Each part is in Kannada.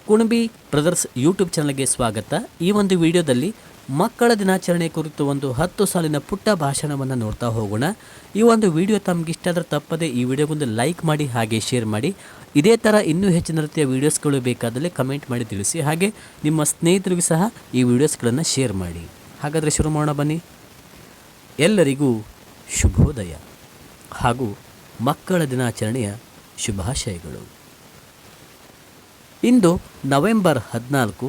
ಕುಣಬಿ ಬ್ರದರ್ಸ್ ಯೂಟ್ಯೂಬ್ ಚಾನಲ್ಗೆ ಸ್ವಾಗತ. ಈ ಒಂದು ವಿಡಿಯೋದಲ್ಲಿ ಮಕ್ಕಳ ದಿನಾಚರಣೆ ಕುರಿತು ಒಂದು 10 ಸಾಲಿನ ಪುಟ್ಟ ಭಾಷಣವನ್ನು ನೋಡ್ತಾ ಹೋಗೋಣ. ಈ ಒಂದು ವಿಡಿಯೋ ತಮಗೆ ಇಷ್ಟ ಆದರೆ ತಪ್ಪದೆ ಈ ವಿಡಿಯೋಗೊಂದು ಲೈಕ್ ಮಾಡಿ, ಹಾಗೆ ಶೇರ್ ಮಾಡಿ. ಇದೇ ಥರ ಇನ್ನೂ ಹೆಚ್ಚಿನ ರೀತಿಯ ವೀಡಿಯೋಸ್ಗಳು ಬೇಕಾದಲ್ಲಿ ಕಮೆಂಟ್ ಮಾಡಿ ತಿಳಿಸಿ. ಹಾಗೆ ನಿಮ್ಮ ಸ್ನೇಹಿತರಿಗೂ ಸಹ ಈ ವಿಡಿಯೋಸ್ಗಳನ್ನು ಶೇರ್ ಮಾಡಿ. ಹಾಗಾದರೆ ಶುರು ಮಾಡೋಣ ಬನ್ನಿ. ಎಲ್ಲರಿಗೂ ಶುಭೋದಯ ಹಾಗೂ ಮಕ್ಕಳ ದಿನಾಚರಣೆಯ ಶುಭಾಶಯಗಳು. ಇಂದು ನವೆಂಬರ್ 14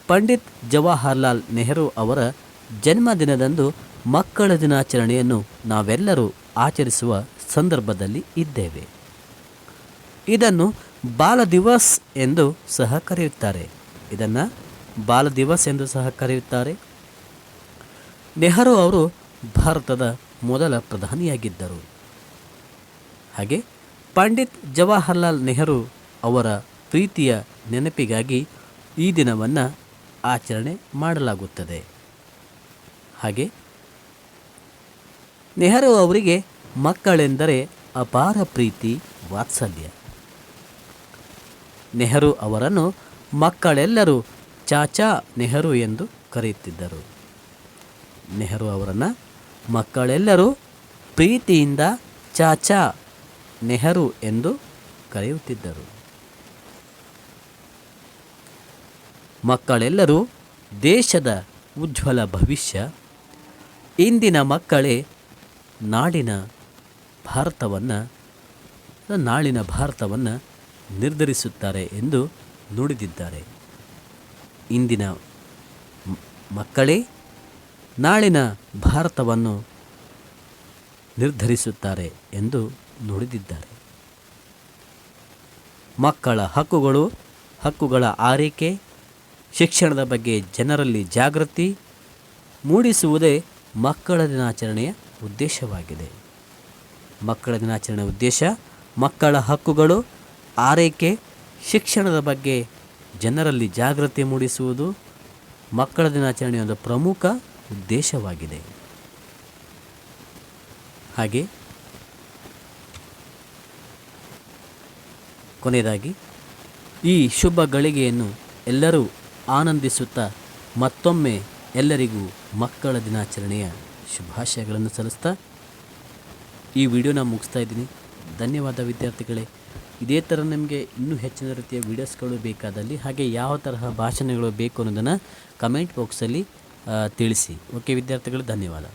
ಪಂಡಿತ್ ಜವಾಹರ್ಲಾಲ್ ನೆಹರು ಅವರ ಜನ್ಮದಿನದಂದು ಮಕ್ಕಳ ದಿನಾಚರಣೆಯನ್ನು ನಾವೆಲ್ಲರೂ ಆಚರಿಸುವ ಸಂದರ್ಭದಲ್ಲಿ ಇದ್ದೇವೆ. ಇದನ್ನು ಬಾಲ ದಿವಸ್ ಎಂದು ಸಹ ಕರೆಯುತ್ತಾರೆ. ನೆಹರು ಅವರು ಭಾರತದ ಮೊದಲ ಪ್ರಧಾನಿಯಾಗಿದ್ದರು. ಹಾಗೆ ಪಂಡಿತ್ ಜವಾಹರ್ಲಾಲ್ ನೆಹರು ಅವರ ಪ್ರೀತಿಯ ನೆನಪಿಗಾಗಿ ಈ ದಿನವನ್ನು ಆಚರಣೆ ಮಾಡಲಾಗುತ್ತದೆ. ಹಾಗೆ ನೆಹರು ಅವರಿಗೆ ಮಕ್ಕಳೆಂದರೆ ಅಪಾರ ಪ್ರೀತಿ, ವಾತ್ಸಲ್ಯ. ನೆಹರು ಅವರನ್ನು ಮಕ್ಕಳೆಲ್ಲರೂ ಚಾಚಾ ನೆಹರು ಎಂದು ಕರೆಯುತ್ತಿದ್ದರು. ನೆಹರು ಅವರನ್ನು ಮಕ್ಕಳೆಲ್ಲರೂ ಪ್ರೀತಿಯಿಂದ ಚಾಚಾ ನೆಹರು ಎಂದು ಕರೆಯುತ್ತಿದ್ದರು. ಮಕ್ಕಳೆಲ್ಲರೂ ದೇಶದ ಉಜ್ವಲ ಭವಿಷ್ಯ. ಇಂದಿನ ಮಕ್ಕಳೇ ನಾಳಿನ ಭಾರತವನ್ನು ನಿರ್ಧರಿಸುತ್ತಾರೆ ಎಂದು ನುಡಿದಿದ್ದಾರೆ. ಇಂದಿನ ಮಕ್ಕಳೇ ನಾಳಿನ ಭಾರತವನ್ನು ನಿರ್ಧರಿಸುತ್ತಾರೆ ಎಂದು ನುಡಿದಿದ್ದಾರೆ. ಮಕ್ಕಳ ಹಕ್ಕುಗಳ ಆರೈಕೆ, ಶಿಕ್ಷಣದ ಬಗ್ಗೆ ಜನರಲ್ಲಿ ಜಾಗೃತಿ ಮೂಡಿಸುವುದೇ ಮಕ್ಕಳ ದಿನಾಚರಣೆಯ ಉದ್ದೇಶವಾಗಿದೆ. ಮಕ್ಕಳ ದಿನಾಚರಣೆಯ ಉದ್ದೇಶ ಮಕ್ಕಳ ಹಕ್ಕುಗಳು, ಆರೈಕೆ, ಶಿಕ್ಷಣದ ಬಗ್ಗೆ ಜನರಲ್ಲಿ ಜಾಗೃತಿ ಮೂಡಿಸುವುದು ಮಕ್ಕಳ ದಿನಾಚರಣೆಯ ಒಂದು ಪ್ರಮುಖ ಉದ್ದೇಶವಾಗಿದೆ. ಹಾಗೆ ಕೊನೆಯದಾಗಿ ಈ ಶುಭ ಗಳಿಗೆಯನ್ನು ಎಲ್ಲರೂ ಆನಂದಿಸುತ್ತಾ ಮತ್ತೊಮ್ಮೆ ಎಲ್ಲರಿಗೂ ಮಕ್ಕಳ ದಿನಾಚರಣೆಯ ಶುಭಾಶಯಗಳನ್ನು ಸಲ್ಲಿಸ್ತಾ ಈ ವಿಡಿಯೋನ ಮುಗಿಸ್ತಾ ಇದ್ದೀನಿ. ಧನ್ಯವಾದ ವಿದ್ಯಾರ್ಥಿಗಳೇ. ಇದೇ ಥರ ನಿಮಗೆ ಇನ್ನೂ ಹೆಚ್ಚಿನ ರೀತಿಯ ವೀಡಿಯೋಸ್ಗಳು ಬೇಕಾದಲ್ಲಿ, ಹಾಗೆ ಯಾವ ತರಹ ಭಾಷಣಗಳು ಬೇಕು ಅನ್ನೋದನ್ನು ಕಮೆಂಟ್ ಬಾಕ್ಸಲ್ಲಿ ತಿಳಿಸಿ. ಓಕೆ ವಿದ್ಯಾರ್ಥಿಗಳು, ಧನ್ಯವಾದ.